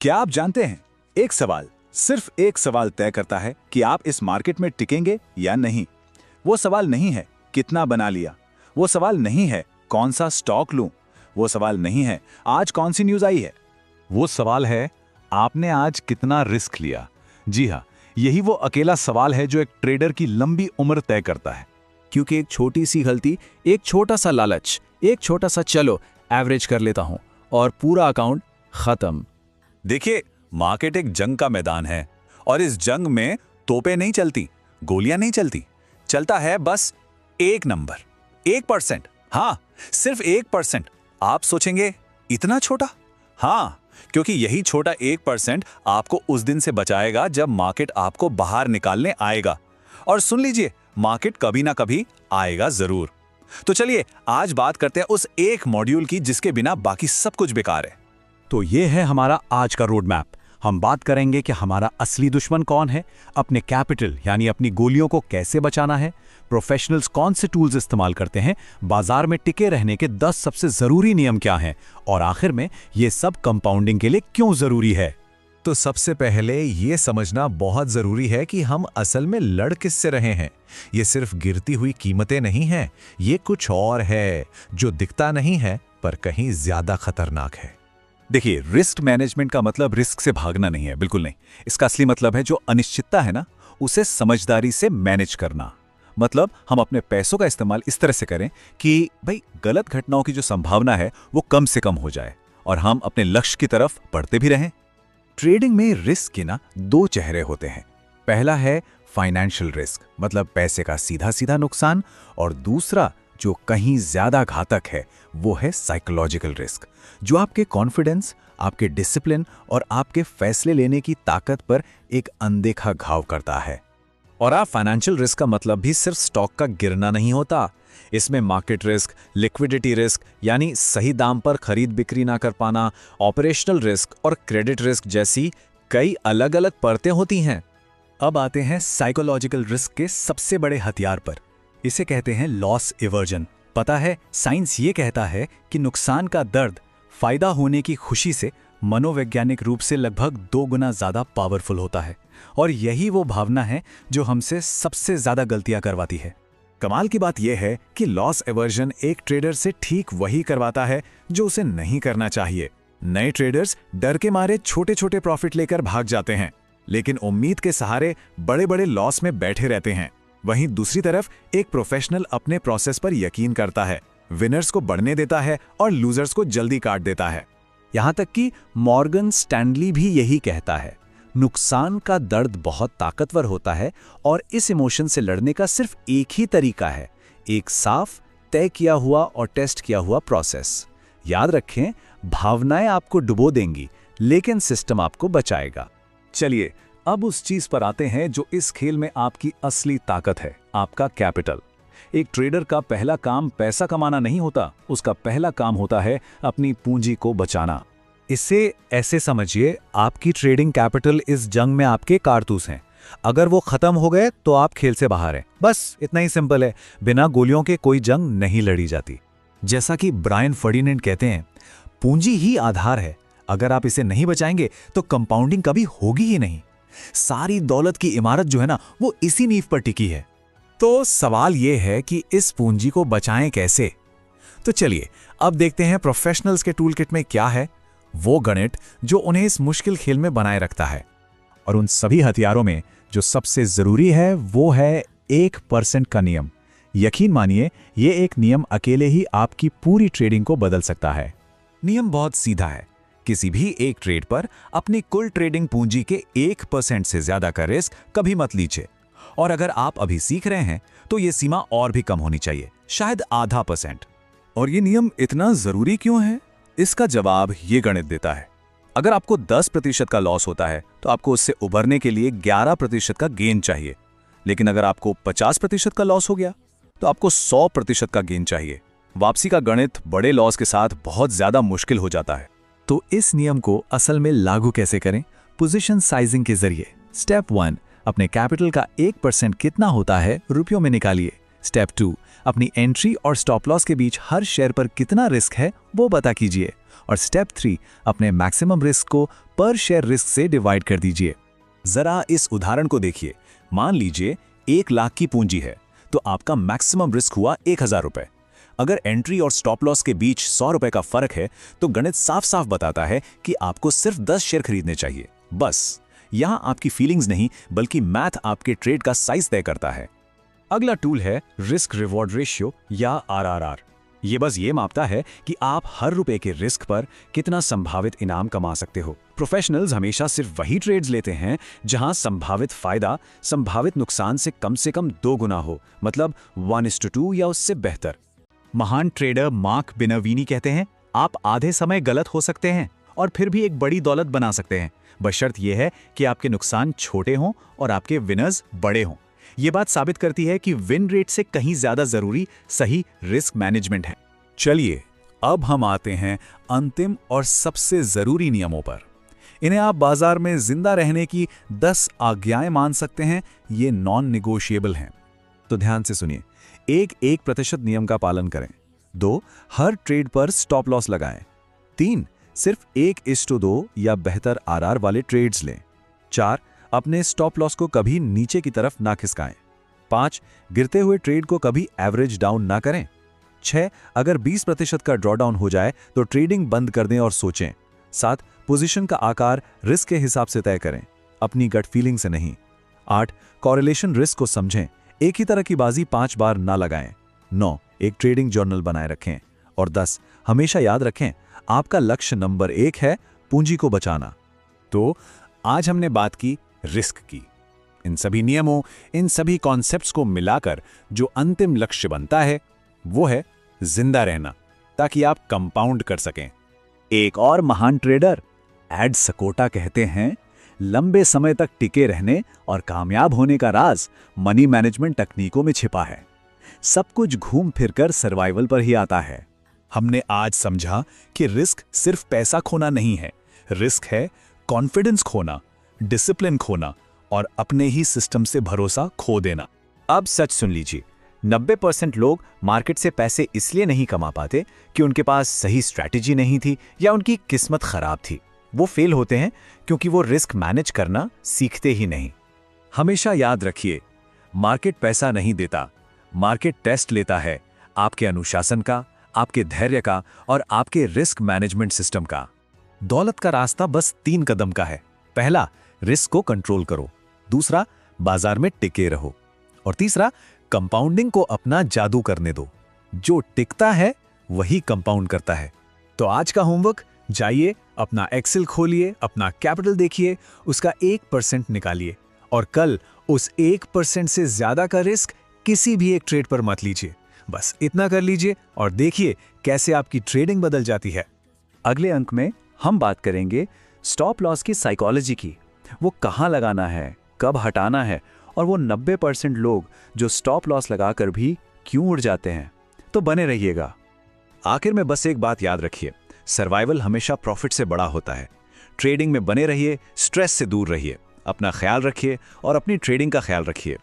क्या आप जानते हैं, एक सवाल, सिर्फ एक सवाल तय करता है कि आप इस मार्केट में टिकेंगे या नहीं। वो सवाल नहीं है कितना बना लिया, वो सवाल नहीं है कौन सा स्टॉक लूं, वो सवाल नहीं है आज कौन सी न्यूज़ आई है। वो सवाल है आपने आज कितना रिस्क लिया। जी हाँ, यही वो अकेला सवाल है जो एक ट्रेडर की लंबी उम्र तय करता है। क्योंकि एक छोटी सी गलती, एक छोटा सा लालच, एक छोटा सा चलो एवरेज कर लेता हूं और पूरा अकाउंट खत्म। देखिए, मार्केट एक जंग का मैदान है और इस जंग में तोपें नहीं चलती, गोलियां नहीं चलती, चलता है बस एक नंबर, 1%। हाँ, सिर्फ 1%। आप सोचेंगे इतना छोटा? हाँ, क्योंकि यही छोटा 1% आपको उस दिन से बचाएगा जब मार्केट आपको बाहर निकालने आएगा। और सुन लीजिए, मार्केट कभी ना कभी आएगा जरूर। तो चलिए आज बात करते हैं उस एक मॉड्यूल की जिसके बिना बाकी सब कुछ बेकार है। तो ये है हमारा आज का रोड मैप। हम बात करेंगे कि हमारा असली दुश्मन कौन है, अपने कैपिटल यानी अपनी गोलियों को कैसे बचाना है, प्रोफेशनल्स कौन से टूल्स इस्तेमाल करते हैं, बाजार में टिके रहने के 10 सबसे जरूरी नियम क्या हैं, और आखिर में ये सब कंपाउंडिंग के लिए क्यों जरूरी है। तो सबसे पहले ये समझना बहुत जरूरी है कि हम असल में लड़ किससे रहे हैं। ये सिर्फ गिरती हुई कीमतें नहीं हैं, ये कुछ और है जो दिखता नहीं है पर कहीं ज्यादा खतरनाक है। देखिए, रिस्क मैनेजमेंट का मतलब रिस्क से भागना नहीं है, बिल्कुल नहीं। इसका असली मतलब है जो अनिश्चितता है ना, उसे समझदारी से मैनेज करना। मतलब हम अपने पैसों का इस्तेमाल इस तरह से करें कि भाई गलत घटनाओं की जो संभावना है वो कम से कम हो जाए और हम अपने लक्ष्य की तरफ बढ़ते भी रहें। ट्रेडिंग में रिस्क के ना 2 चेहरे होते हैं। पहला है फाइनेंशियल रिस्क, मतलब पैसे का सीधा सीधा नुकसान, और दूसरा जो कहीं ज्यादा घातक है वो है साइकोलॉजिकल रिस्क, जो आपके कॉन्फिडेंस, आपके डिसिप्लिन और आपके फैसले लेने की ताकत पर एक अनदेखा घाव करता है। और आप फाइनेंशियल रिस्क का मतलब भी सिर्फ स्टॉक का गिरना नहीं होता। इसमें मार्केट रिस्क, लिक्विडिटी रिस्क यानी सही दाम पर खरीद बिक्री ना कर पाना, ऑपरेशनल रिस्क और क्रेडिट रिस्क जैसी कई अलग अलग परतें होती हैं। अब आते हैं साइकोलॉजिकल रिस्क के सबसे बड़े हथियार पर। इसे कहते हैं लॉस एवर्जन। पता है, साइंस ये कहता है कि नुकसान का दर्द फायदा होने की खुशी से मनोवैज्ञानिक रूप से लगभग 2 गुना ज्यादा पावरफुल होता है, और यही वो भावना है जो हमसे सबसे ज्यादा गलतियां करवाती है। कमाल की बात यह है कि लॉस एवर्जन एक ट्रेडर से ठीक वही करवाता है जो उसे नहीं करना चाहिए। नए ट्रेडर्स डर के मारे छोटे छोटे प्रॉफिट लेकर भाग जाते हैं, लेकिन उम्मीद के सहारे बड़े बड़े लॉस में बैठे रहते हैं। वहीं दूसरी तरफ एक प्रोफेशनल अपने प्रोसेस पर यकीन करता है, विनर्स को बढ़ने देता है और लूजर्स को जल्दी काट देता है। यहां तक कि मॉर्गन स्टैनली भी यही कहता है, नुकसान का दर्द बहुत ताकतवर होता है और इस इमोशन से लड़ने का सिर्फ एक ही तरीका है, एक साफ, तय किया हुआ और टेस्ट किया हुआ प्रोसेस। याद रखें, भावनाएं आपको डुबो देंगी लेकिन सिस्टम आपको बचाएगा। चलिए अब उस चीज पर आते हैं जो इस खेल में आपकी असली ताकत है, आपका कैपिटल। एक ट्रेडर का पहला काम पैसा कमाना नहीं होता, उसका पहला काम होता है अपनी पूंजी को बचाना। इसे ऐसे समझिए, आपकी ट्रेडिंग कैपिटल इस जंग में आपके कारतूस हैं। अगर वो खत्म हो गए तो आप खेल से बाहर हैं। बस इतना ही सिंपल है। बिना गोलियों के कोई जंग नहीं लड़ी जाती। जैसा कि ब्रायन फर्डिनेंड कहते हैं, पूंजी ही आधार है, अगर आप इसे नहीं बचाएंगे तो कंपाउंडिंग कभी होगी ही नहीं। सारी दौलत की इमारत जो है ना, वो इसी नींव पर टिकी है। तो सवाल यह है कि इस पूंजी को बचाएं कैसे। तो चलिए अब देखते हैं प्रोफेशनल्स के टूल किट में क्या है, वो गणित जो उन्हें इस मुश्किल खेल में बनाए रखता है। और उन सभी हथियारों में जो सबसे जरूरी है वो है 1% का नियम। यकीन मानिए, ये एक नियम अकेले ही आपकी पूरी ट्रेडिंग को बदल सकता है। नियम बहुत सीधा है, किसी भी एक ट्रेड पर अपनी कुल ट्रेडिंग पूंजी के 1% से ज्यादा का रिस्क कभी मत लीजिए। और अगर आप अभी सीख रहे हैं तो ये सीमा और भी कम होनी चाहिए, शायद आधा %। और ये नियम इतना जरूरी क्यों है? इसका जवाब ये गणित देता है। अगर आपको 10% का लॉस होता है तो आपको उससे उभरने के लिए 11% का गेन चाहिए। लेकिन अगर आपको 50% का लॉस हो गया तो आपको 100% का गेन चाहिए। वापसी का गणित बड़े लॉस के साथ बहुत ज्यादा मुश्किल हो जाता है। तो इस नियम को असल में लागू कैसे करें? पोजीशन साइजिंग के जरिए। स्टेप 1, अपने कैपिटल का 1% कितना होता है रुपयों में निकालिए। स्टेप 2, अपनी एंट्री और स्टॉप लॉस के बीच हर शेयर पर कितना रिस्क है वो पता कीजिए। और स्टेप 3, अपने मैक्सिमम रिस्क को पर शेयर रिस्क से डिवाइड कर दीजिए। जरा इस उदाहरण को देखिए। मान लीजिए 1 लाख की पूंजी है, तो आपका मैक्सिमम रिस्क हुआ 1000 रुपए। अगर एंट्री और स्टॉप लॉस के बीच 100 रुपए का फर्क है, तो गणित साफ साफ बताता है कि आपको सिर्फ 10 शेयर खरीदने चाहिए। बस यहां आपकी फीलिंग्स नहीं, बल्कि मैथ आपके ट्रेड का साइज तय करता है। अगला टूल है रिस्क रिवॉर्ड रेशियो या आरआरआर। ये बस ये मापता है कि आप हर रुपए के रिस्क पर कितना संभावित इनाम कमा सकते हो। प्रोफेशनल्स हमेशा सिर्फ वही ट्रेड्स लेते हैं जहां संभावित फायदा संभावित नुकसान से कम 2 गुना हो, मतलब 1:2 या उससे बेहतर। महान ट्रेडर मार्क बिनवीनी कहते हैं, आप आधे समय गलत हो सकते हैं और फिर भी एक बड़ी दौलत बना सकते हैं, बशर्त यह है कि आपके नुकसान छोटे हों और आपके विनर्स बड़े हों। यह बात साबित करती है कि विन रेट से कहीं ज्यादा जरूरी सही रिस्क मैनेजमेंट है। चलिए अब हम आते हैं अंतिम और सबसे जरूरी नियमों पर। इन्हें आप बाजार में जिंदा रहने की 10 आज्ञाएं मान सकते हैं। ये नॉन निगोशिएबल हैं। तो ध्यान से सुनिए। 1% नियम का पालन करें। 2, हर ट्रेड पर स्टॉप लॉस लगाएं। 3, सिर्फ 1:2 या बेहतर आरआर वाले ट्रेड्स लें। 4, अपने स्टॉप लॉस को कभी नीचे की तरफ ना खिसकाएं। 5, गिरते हुए ट्रेड को कभी एवरेज डाउन ना करें। 6, अगर 20% का ड्रॉडाउन हो जाए तो ट्रेडिंग बंद कर दें और सोचें। 7, पोजीशन का आकार रिस्क के हिसाब से तय करें, अपनी गट फीलिंग से नहीं। 8, कॉरिलेशन रिस्क को समझें, एक ही तरह की बाजी 5 बार ना लगाएं। 9, एक ट्रेडिंग जर्नल बनाए रखें। और 10, हमेशा याद रखें, आपका लक्ष्य नंबर 1 है पूंजी को बचाना। तो आज हमने बात की रिस्क की। इन सभी नियमों, इन सभी कॉन्सेप्ट्स को मिलाकर जो अंतिम लक्ष्य बनता है वो है जिंदा रहना, ताकि आप कंपाउंड कर सकें। एक और महान ट्रेडर एड सकोटा कहते हैं, लंबे समय तक टिके रहने और कामयाब होने का राज मनी मैनेजमेंट तकनीकों में छिपा है। सब कुछ घूम फिरकर सर्वाइवल पर ही आता है। हमने आज समझा कि रिस्क सिर्फ पैसा खोना नहीं है, रिस्क है कॉन्फिडेंस खोना, डिसिप्लिन खोना और अपने ही सिस्टम से भरोसा खो देना। अब सच सुन लीजिए, 90% लोग मार्केट से पैसे इसलिए नहीं कमा पाते कि उनके पास सही स्ट्रैटेजी नहीं थी या उनकी किस्मत खराब थी। वो फेल होते हैं क्योंकि वो रिस्क मैनेज करना सीखते ही नहीं। हमेशा याद रखिए, मार्केट पैसा नहीं देता, मार्केट टेस्ट लेता है आपके अनुशासन का, आपके धैर्य का और आपके रिस्क मैनेजमेंट सिस्टम का। दौलत का रास्ता बस 3 कदम का है। पहला, रिस्क को कंट्रोल करो। दूसरा, बाजार में टिके रहो। और तीसरा, कंपाउंडिंग को अपना जादू करने दो। जो टिकता है वही कंपाउंड करता है। तो आज का होमवर्क, जाइए अपना एक्सेल खोलिए, अपना कैपिटल देखिए, उसका 1% निकालिए और कल उस 1% से ज्यादा का रिस्क किसी भी एक ट्रेड पर मत लीजिए। बस इतना कर लीजिए और देखिए कैसे आपकी ट्रेडिंग बदल जाती है। अगले अंक में हम बात करेंगे स्टॉप लॉस की साइकोलॉजी की। वो कहाँ लगाना है, कब हटाना है और वो 90% लोग जो स्टॉप लॉस लगाकर भी क्यों उड़ जाते हैं। तो बने रहिएगा। आखिर में बस एक बात याद रखिए, सर्वाइवल हमेशा प्रॉफिट से बड़ा होता है। ट्रेडिंग में बने रहिए, स्ट्रेस से दूर रहिए, अपना ख्याल रखिए और अपनी ट्रेडिंग का ख्याल रखिए।